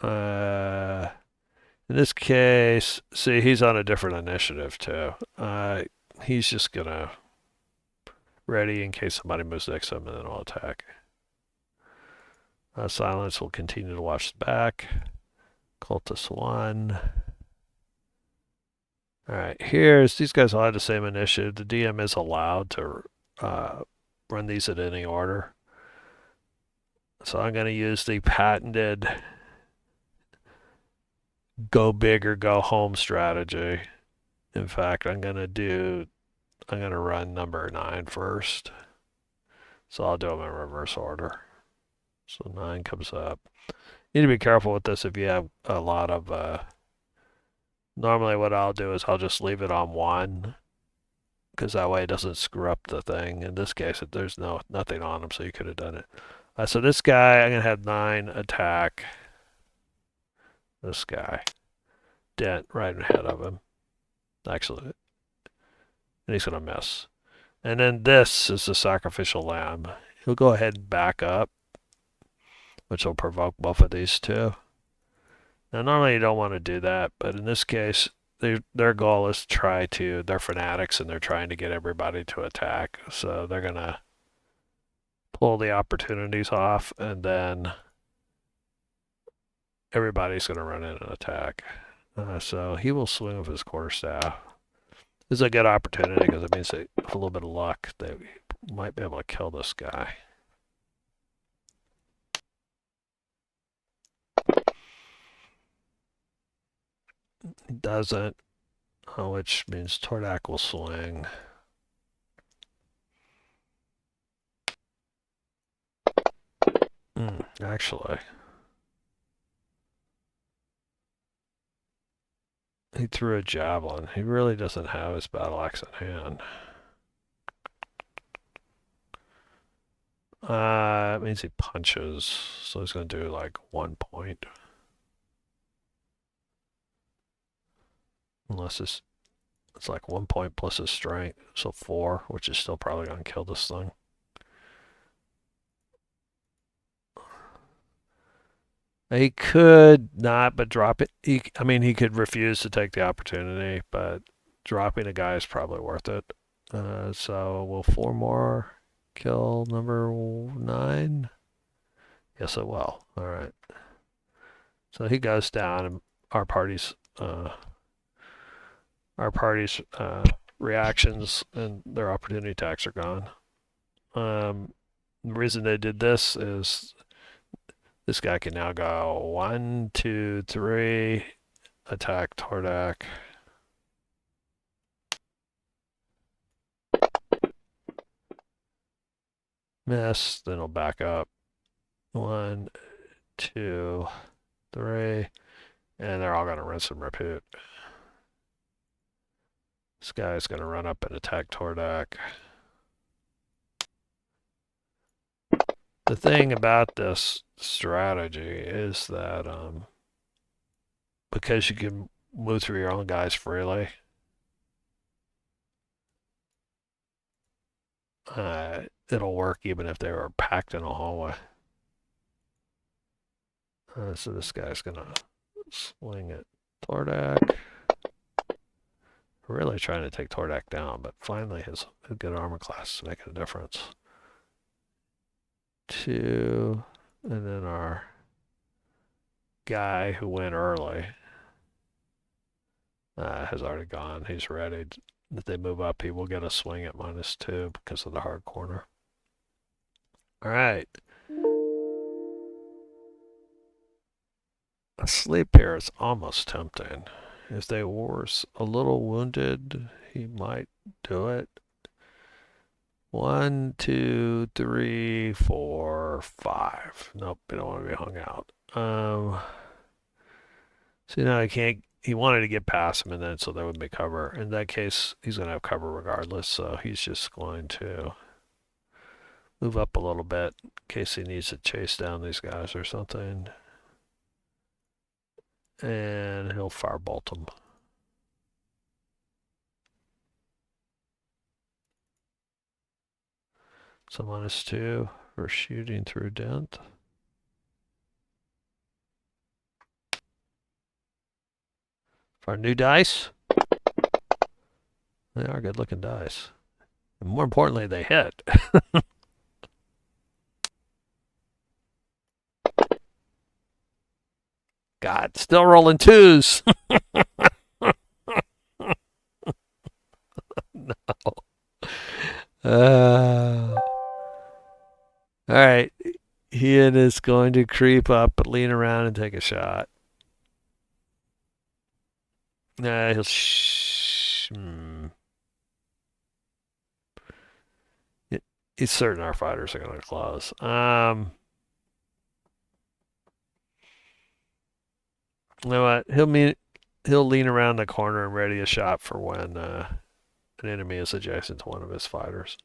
In this case, see, he's on a different initiative too. He's just gonna ready in case somebody moves next to him, and then I'll attack. Silence will continue to watch the back. Cultist 1. Alright, these guys all have the same initiative. The DM is allowed to run these in any order. So I'm going to use the patented go big or go home strategy. In fact, I'm going to run number 9 first. So I'll do them in reverse order. So 9 comes up. You need to be careful with this if you have a lot of, normally what I'll do is I'll just leave it on 1, because that way it doesn't screw up the thing. In this case, there's nothing on him, so you could have done it. So this guy, I'm going to have 9 attack this guy. Dent right ahead of him. Actually, and he's going to miss. And then this is the sacrificial lamb. He'll go ahead and back up, which will provoke both of these two. Now, normally you don't want to do that, but in this case, their goal is they're fanatics and they're trying to get everybody to attack. So they're going to pull the opportunities off, and then everybody's going to run in and attack. So he will swing with his quarterstaff. This is a good opportunity because it means that with a little bit of luck, they might be able to kill this guy. He doesn't, which means Tordak will swing. Actually, he threw a javelin. He really doesn't have his battle axe in hand. It means he punches, so he's going to do like 1 point. Unless it's like 1 point plus his strength, so 4, which is still probably going to kill this thing. He could not, but drop it. He could refuse to take the opportunity, but dropping a guy is probably worth it. So will 4 more kill number 9? Yes, it will. All right. So he goes down, and our party's reactions and their opportunity attacks are gone. The reason they did this is this guy can now go 1, 2, 3, attack Tordak. Miss, then he'll back up. 1, 2, 3, and they're all going to rinse and repeat. This guy's going to run up and attack Tordak. The thing about this strategy is that because you can move through your own guys freely, it'll work even if they were packed in a hallway. So this guy's going to swing at Tordak. Really trying to take Tordak down, but finally his good armor class is making a difference. 2, and then our guy who went early has already gone. He's ready. If they move up, he will get a swing at -2 because of the hard corner. All right. A sleep here is almost tempting. If they were a little wounded, he might do it. 1, 2, 3, 4, 5. Nope, they don't want to be hung out. So now he can't. He wanted to get past him, and then so there would be cover. In that case, he's going to have cover regardless. So he's just going to move up a little bit in case he needs to chase down these guys or something, and he'll firebolt them. So -2 for shooting through dent. For our new dice, they are good looking dice. And more importantly, they hit. God, still rolling 2s. No. All right. He Ian is going to creep up, lean around, and take a shot. Nah, he'll. He's certain our fighters are going to close. You know what? He'll lean around the corner and ready a shot for when an enemy is adjacent to one of his fighters.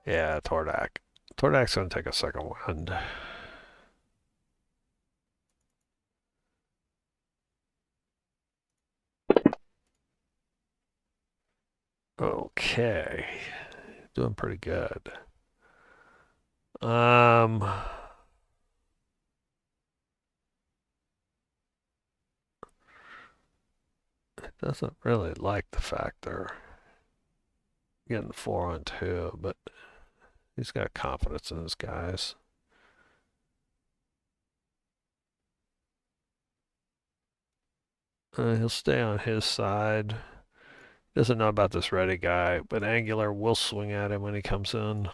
Yeah, Tordak. Tordak's going to take a second wind. Okay. Doing pretty good. Doesn't really like the fact they're getting 4-on-2, but he's got confidence in his guys. He'll stay on his side. Doesn't know about this ready guy, but Angular will swing at him when he comes in.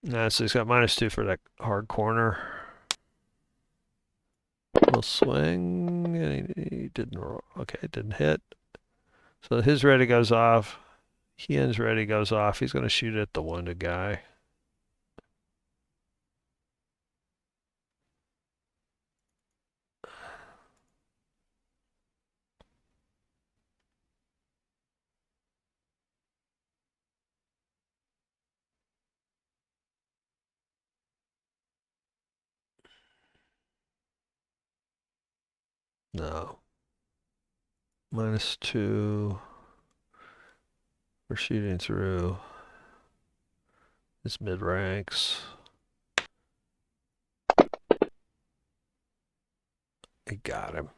So he's got -2 for that hard corner. We'll swing, and he didn't roll. Okay, it didn't hit. So his ready goes off. Ian's ready goes off. He's going to shoot at the wounded guy. No. -2. We're shooting through his mid ranks. He got him.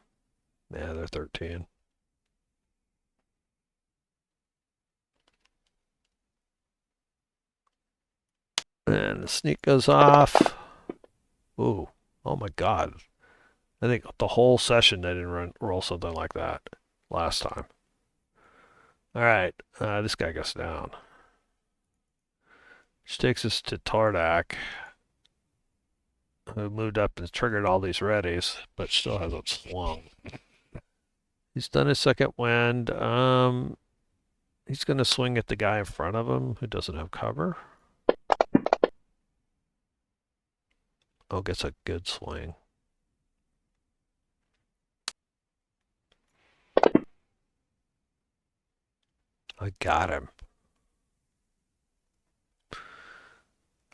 Yeah, they're 13. And the sneak goes off. Ooh. Oh my god. I think the whole session they didn't roll something like that last time. Alright, this guy goes down. Which takes us to Tardak, who moved up and triggered all these readies, but still hasn't swung. He's done his second wind. He's going to swing at the guy in front of him who doesn't have cover. Oh, gets a good swing. I got him.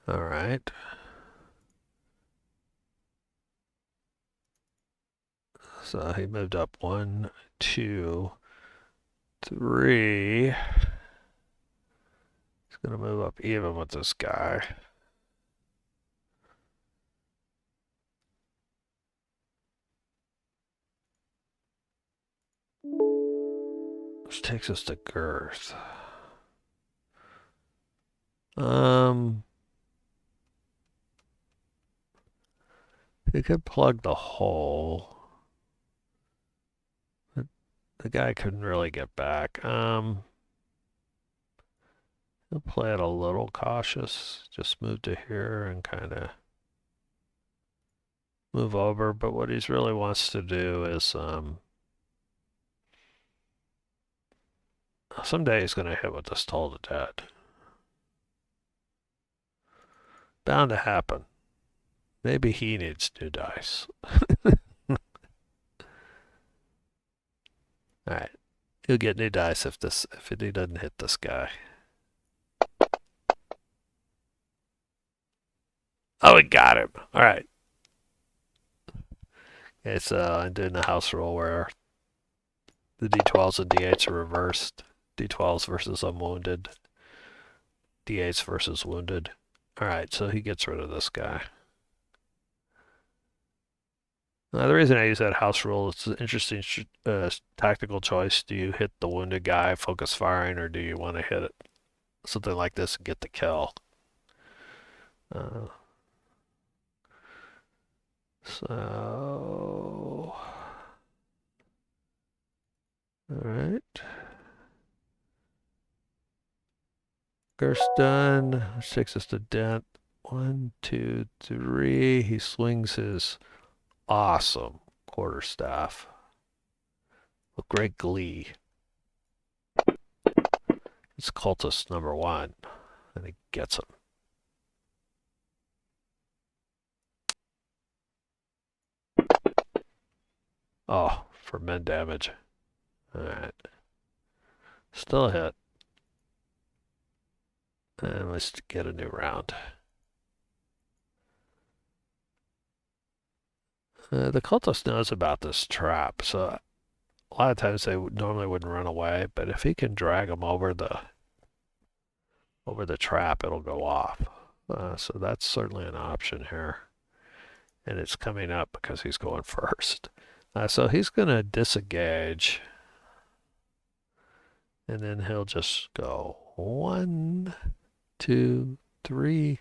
All right. So he moved up 1, 2, 3. He's going to move up even with this guy. Which takes us to girth. He could plug the hole. The guy couldn't really get back. He'll play it a little cautious. Just move to here and kind of move over. But what he really wants to do is someday he's going to hit with this Toll to Dead. Bound to happen. Maybe he needs new dice. Alright. He'll get new dice if he doesn't hit this guy. Oh, he got him. Alright. Okay, so I'm doing the house rule where the D12s and D8s are reversed. D12s versus unwounded. D8s versus wounded. Alright, so he gets rid of this guy. The reason I use that house rule, it's an interesting tactical choice. Do you hit the wounded guy, focus firing, or do you want to hit it something like this and get the kill? So, all right. Curse done. Which takes us to dent. 1, 2, 3. He swings his awesome quarterstaff with great glee. It's cultist number 1, and he gets him. Oh, for men damage. All right. Still a hit. And let's get a new round. The cultist knows about this trap, so a lot of times they normally wouldn't run away, but if he can drag them over the trap, it'll go off. So that's certainly an option here. And it's coming up because he's going first. So he's going to disengage. And then he'll just go 1, 2, 3,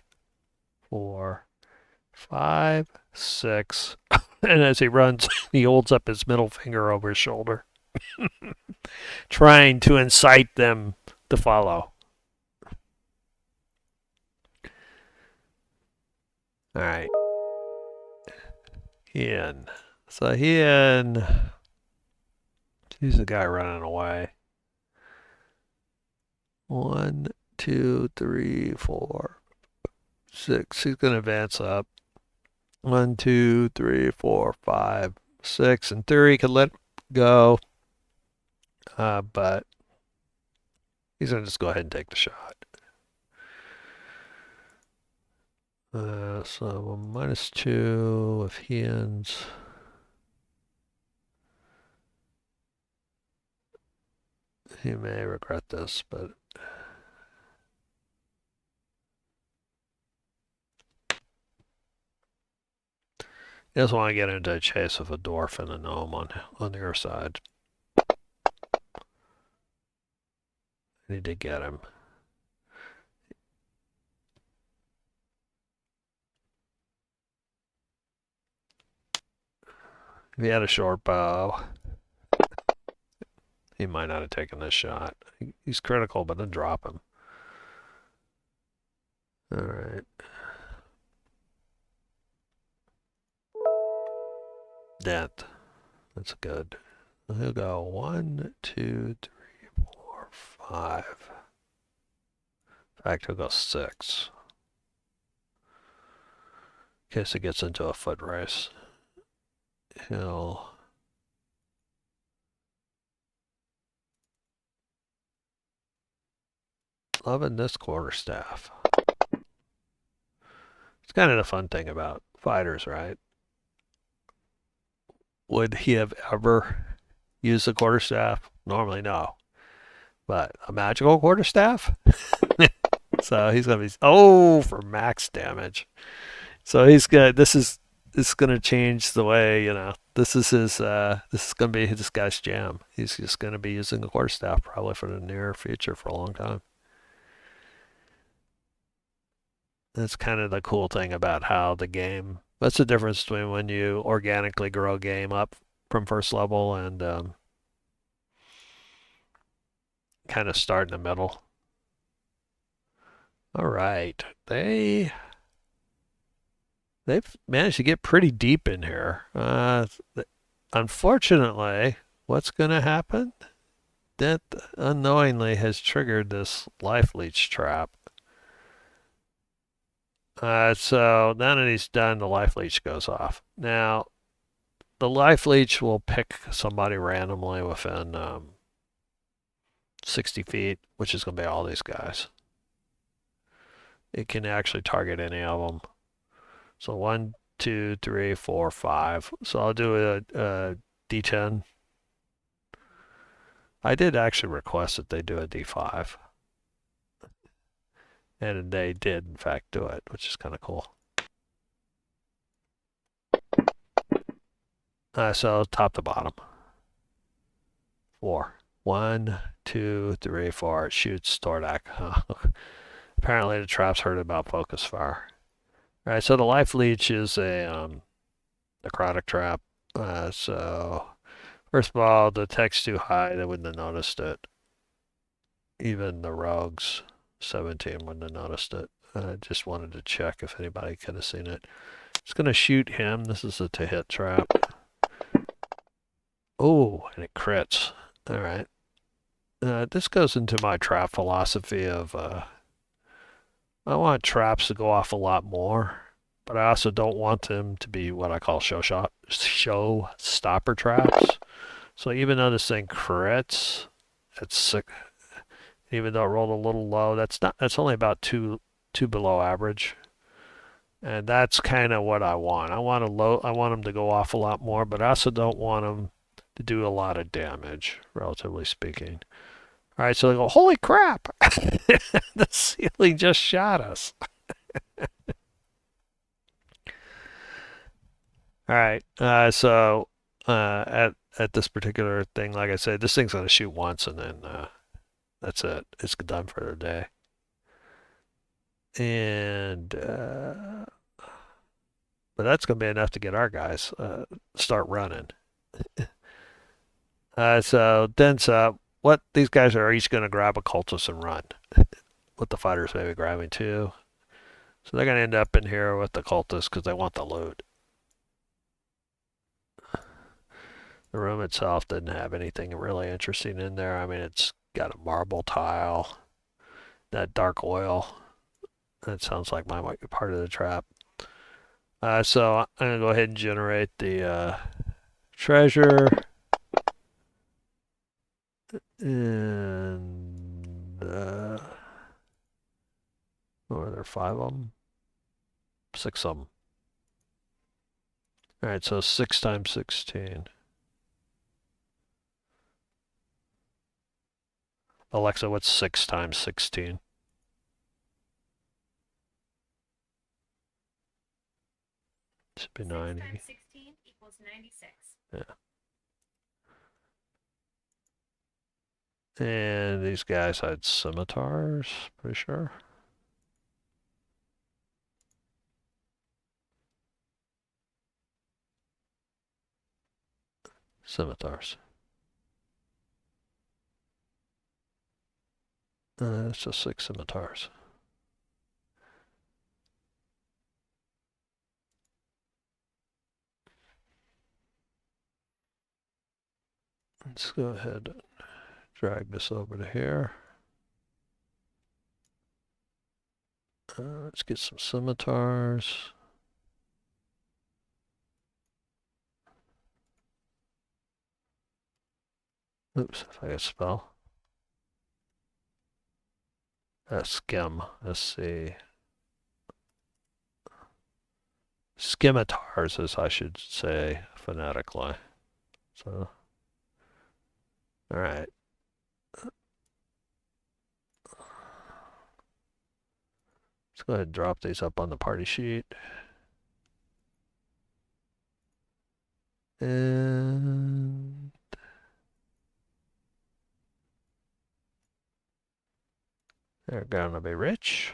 4, 5, 6. And as he runs, he holds up his middle finger over his shoulder, trying to incite them to follow. All right. Ian. So Ian, he's the guy running away. 1, 2, 3, 4, 6. He's going to advance up. 1, 2, 3, 4, 5, 6. In theory, he could let go, but he's going to just go ahead and take the shot. So -2 if he ends. He may regret this, but he doesn't want to get into a chase with a dwarf and a gnome on the other side. I need to get him. If he had a short bow, he might not have taken this shot. He's critical, but then drop him. All right. Dent. That's good. He'll go 1, 2, 3, 4, 5. In fact, he'll go 6. In case it gets into a foot race. He'll loving this quarterstaff. It's kind of the fun thing about fighters, right? Would he have ever used a quarterstaff? Normally, no. But a magical quarterstaff? So he's gonna be for max damage. So he's good. This is gonna change the way This is gonna be this guy's jam. He's just gonna be using the quarterstaff probably for the near future for a long time. That's kind of the cool thing about how the game. That's the difference between when you organically grow a game up from first level and kind of start in the middle. All right, they've managed to get pretty deep in here. Unfortunately, what's going to happen? That unknowingly has triggered this life leech trap. So now that he's done, the life leech goes off. Now, the life leech will pick somebody randomly within 60 feet, which is going to be all these guys. It can actually target any of them. So 1, 2, 3, 4, 5. So I'll do a D10. I did actually request that they do a D5. And they did, in fact, do it, which is kind of cool. So top to bottom. 4. 1, 2, 3, 4. It shoots Tordak. Apparently the trap's heard about focus fire. All right, so the life leech is a necrotic trap. So first of all, the tech's too high. They wouldn't have noticed it. Even the rogues, 17, wouldn't have noticed it. I just wanted to check if anybody could have seen it. It's going to shoot him. This is a to-hit trap. Oh, and it crits. All right. This goes into my trap philosophy of I want traps to go off a lot more, but I also don't want them to be what I call show stopper traps. So even though this thing crits, it's sick. Even though it rolled a little low, that's only about two below average. And that's kind of what I want. I want them to go off a lot more, but I also don't want them to do a lot of damage, relatively speaking. All right, so they go, holy crap! The ceiling just shot us. All right, at this particular thing, like I said, this thing's gonna shoot once, and then that's it. It's done for the day. And but that's gonna be enough to get our guys start running. So dense up. What these guys are each gonna grab a cultist and run. What the fighters may be grabbing too. So they're gonna end up in here with the cultists because they want the loot. The room itself didn't have anything really interesting in there. I mean, it's got a marble tile, that dark oil. That sounds like might be part of the trap. So I'm going to go ahead and generate the treasure. And are there 5 of them? 6 of them. All right, so 6 times 16. Alexa, what's 6 times 16? Should be 90. 6 times 16 equals 96. Yeah. And these guys had scimitars, pretty sure. Scimitars. It's just 6 scimitars. Let's go ahead and drag this over to here. Let's get some scimitars. Oops, if I could spell. Skim. Let's see. Scimitars, as I should say phonetically. So, all right. Let's go ahead and drop these up on the party sheet. And they're gonna be rich.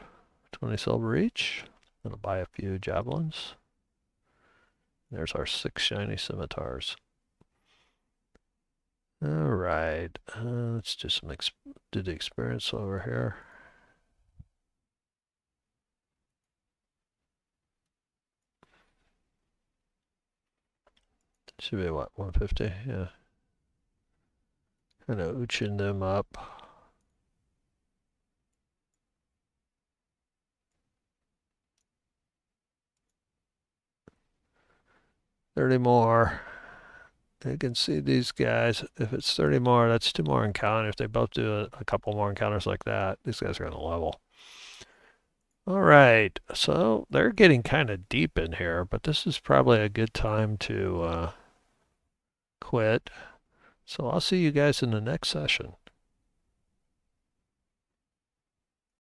20 silver each. Gonna buy a few javelins. There's our 6 shiny scimitars. All right, let's do do the experience over here. Should be what, 150? Yeah. Kind of ooching them up. $30 more. You can see these guys, if it's 30 more, that's 2 more encounters. If they both do a couple more encounters like that, these guys are going to level. All right, so they're getting kind of deep in here, but this is probably a good time to quit. So I'll see you guys in the next session.